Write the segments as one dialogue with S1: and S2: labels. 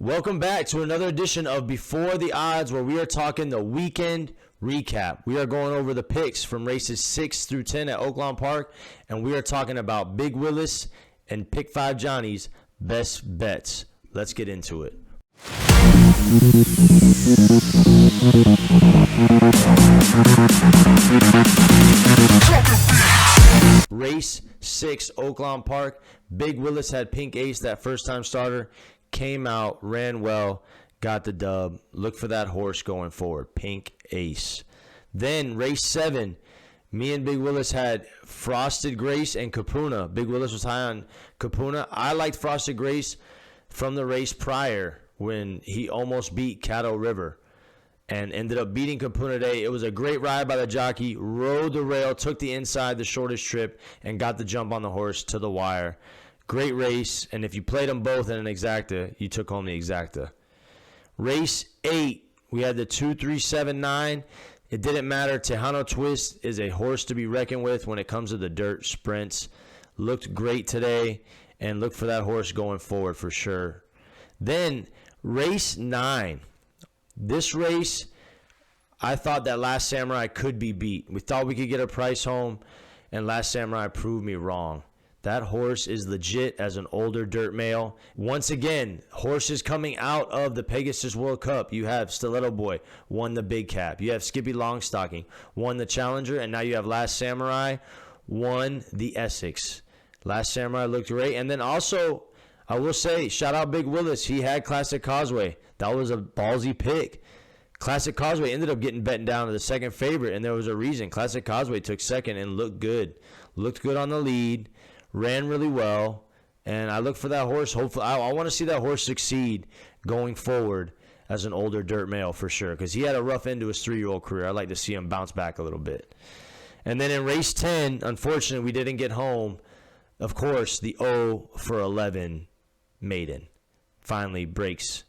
S1: Welcome back to another edition of Before the Odds, where we are talking the weekend recap. We are going over the picks from races 6 through 10 at Oaklawn Park, and we are talking about Big Willis and Pick 5 Johnny's best bets. Let's get into it. Race 6, Oaklawn Park. Big Willis had Pink Ace, that first-time starter. Came out, ran well, got the dub. Look for that horse going forward, Pink Ace. Then race 7, me and Big Willis had Frosted Grace and Capuna. Big Willis was high on Capuna. I liked Frosted Grace from the race prior when he almost beat Caddo River and ended up beating Capuna today. It was a great ride by the jockey, rode the rail, took the inside, the shortest trip, and got the jump on the horse to the wire. Great race, and if you played them both in an exacta, you took home the exacta. Race 8, we had the 2, 3, 7, 9. It didn't matter. Tejano Twist is a horse to be reckoned with when it comes to the dirt sprints. Looked great today, and look for that horse going forward for sure. Then race 9. This race, I thought that Last Samurai could be beat. We thought we could get a price home, and Last Samurai proved me wrong. That horse is legit as an older dirt male. Once again, horses coming out of the Pegasus World Cup. You have Stiletto Boy, won the Big Cap. You have Skippy Longstocking, won the Challenger. And now you have Last Samurai, won the Essex. Last Samurai looked great. And then also, I will say, shout out Big Willis. He had Classic Causeway. That was a ballsy pick. Classic Causeway ended up getting bet down to the second favorite, and there was a reason. Classic Causeway took second and looked good. Looked good on the lead. Ran really well, and I look for that horse. Hopefully, I want to see that horse succeed going forward as an older dirt male for sure, because he had a rough end to his 3-year-old career. I'd like to see him bounce back a little bit. And then in race 10, unfortunately, we didn't get home. Of course, the 0 for 11 maiden finally breaks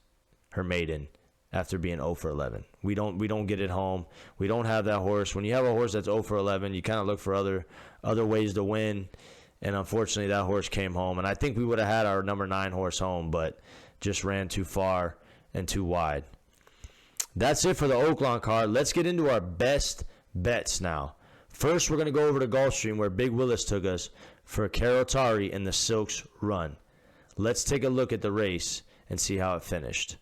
S1: her maiden after being 0 for 11. We don't get it home. We don't have that horse. When you have a horse that's 0 for 11, you kind of look for other ways to win. And unfortunately, that horse came home. And I think we would have had our number 9 horse home, but just ran too far and too wide. That's it for the Oaklawn card. Let's get into our best bets now. First, we're going to go over to Gulfstream, where Big Willis took us for Karotari in the Silks Run. Let's take a look at the race and see how it finished.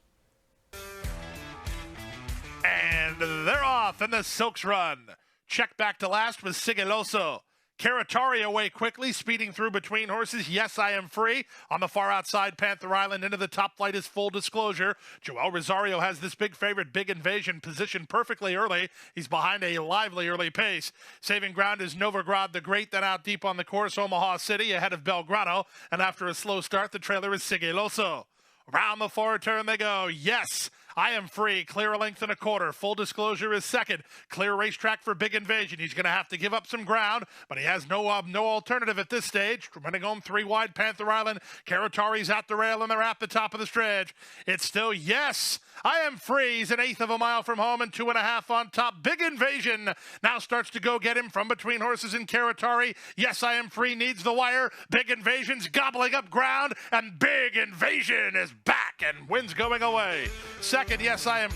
S2: And they're off in the Silks Run. Check back to last with Sigiloso. Karatari away quickly, speeding through between horses. Yes, I Am Free. On the far outside, Panther Island into the top flight is Full Disclosure. Joel Rosario has this big favorite, Big Invasion, positioned perfectly early. He's behind a lively early pace. Saving ground is Novigrad the Great, then out deep on the course, Omaha City, ahead of Belgrano. And after a slow start, the trailer is Sigiloso. Around the forward turn they go. Yes, I Am Free. Clear a length and a quarter. Full Disclosure is second. Clear racetrack for Big Invasion. He's going to have to give up some ground, but he has no alternative at this stage. Running home 3 wide, Panther Island. Karatari's at the rail, and they're at the top of the stretch. It's still Yes, I Am Free. He's 1/8 of a mile from home and 2.5 on top. Big Invasion now starts to go get him from between horses in Karatari. Yes, I Am Free needs the wire. Big Invasion's gobbling up ground, and Big Invasion is back and wins going away. Second, Yes, I Am.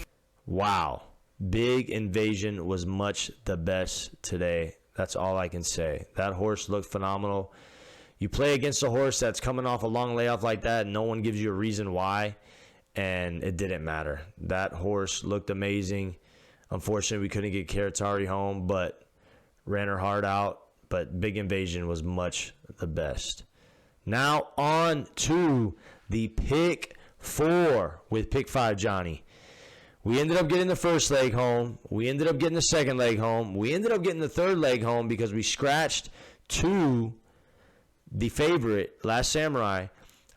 S1: Wow. Big Invasion was much the best today. That's all I can say. That horse looked phenomenal. You play against a horse that's coming off a long layoff like that, and no one gives you a reason why, and it didn't matter. That horse looked amazing. Unfortunately, we couldn't get Karatari home, but ran her heart out. But Big Invasion was much the best. Now on to the Pick 4 with Pick 5 Johnny. We ended up getting the first leg home. We ended up getting the second leg home. We ended up getting the third leg home because we scratched to the favorite, Last Samurai.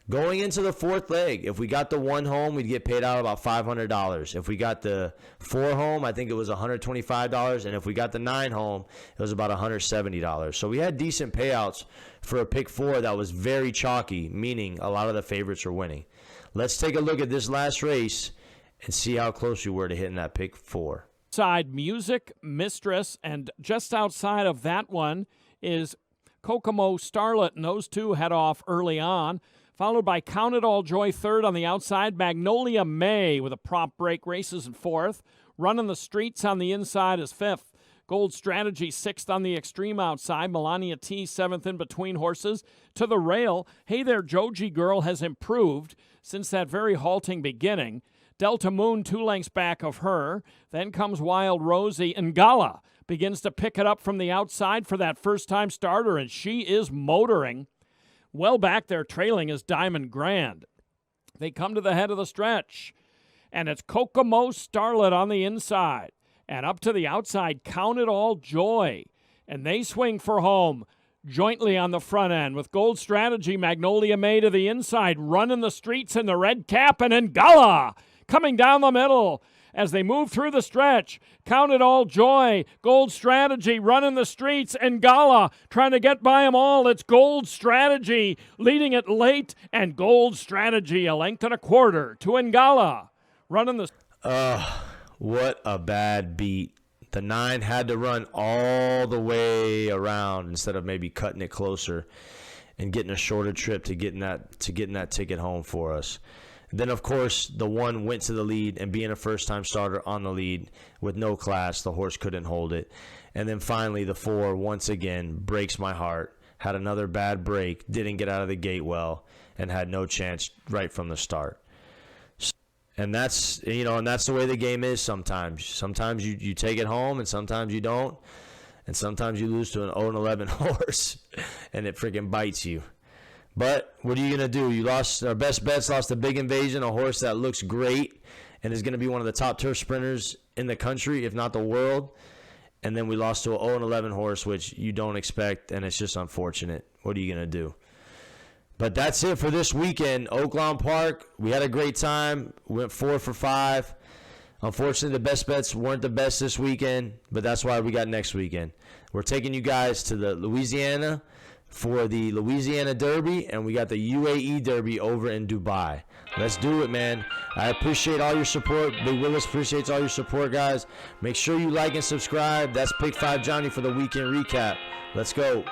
S1: Going into the fourth leg, if we got the 1 home, we'd get paid out about $500. If we got the 4 home, I think it was $125. And if we got the 9 home, it was about $170. So we had decent payouts for a Pick 4 that was very chalky, meaning a lot of the favorites are winning. Let's take a look at this last race and see how close we were to hitting that Pick 4.
S3: Side Music Mistress, and just outside of that one is Kokomo Starlet, and those two head off early on. followed by Count It All Joy third on the outside. Magnolia May with a prop break races in fourth. Running the Streets on the inside is fifth. Gold Strategy sixth on the extreme outside. Melania T seventh in between horses. To the rail, Hey There Joji Girl has improved since that very halting beginning. Delta Moon 2 lengths back of her. Then comes Wild Rosie. Ngala begins to pick it up from the outside for that first-time starter, and she is motoring. Well back there trailing is Diamond Grand. They come to the head of the stretch, and it's Kokomo Starlet on the inside. And up to the outside, Count It All Joy. And they swing for home jointly on the front end with Gold Strategy, Magnolia May to the inside, running the streets in the red cap, and Ngala coming down the middle. As they move through the stretch, Count It All Joy, Gold Strategy running the streets, and Ngala trying to get by them all. It's Gold Strategy leading it late, and Gold Strategy a length and a quarter to Ngala running the...
S1: What a bad beat. The 9 had to run all the way around instead of maybe cutting it closer and getting a shorter trip to getting that ticket home for us. Then, of course, the 1 went to the lead, and being a first-time starter on the lead with no class, the horse couldn't hold it. And then finally, the 4, once again, breaks my heart. Had another bad break, didn't get out of the gate well, and had no chance right from the start. And that's the way the game is sometimes. Sometimes you take it home, and sometimes you don't. And sometimes you lose to an 0-11 horse, and it freaking bites you. But what are you going to do? You lost our best bets, lost a Big Invasion, a horse that looks great and is going to be one of the top turf sprinters in the country, if not the world. And then we lost to an 0-11 horse, which you don't expect, and it's just unfortunate. What are you going to do? But that's it for this weekend. Oaklawn Park, we had a great time. We went 4 for 5. Unfortunately, the best bets weren't the best this weekend, but that's why we got next weekend. We're taking you guys to the Louisiana for the Louisiana Derby, and we got the UAE Derby over in Dubai. Let's do it, man. I appreciate all your support. Big Willis appreciates all your support, guys. Make sure you like and subscribe. That's Pick 5 Johnny for the weekend recap. Let's go.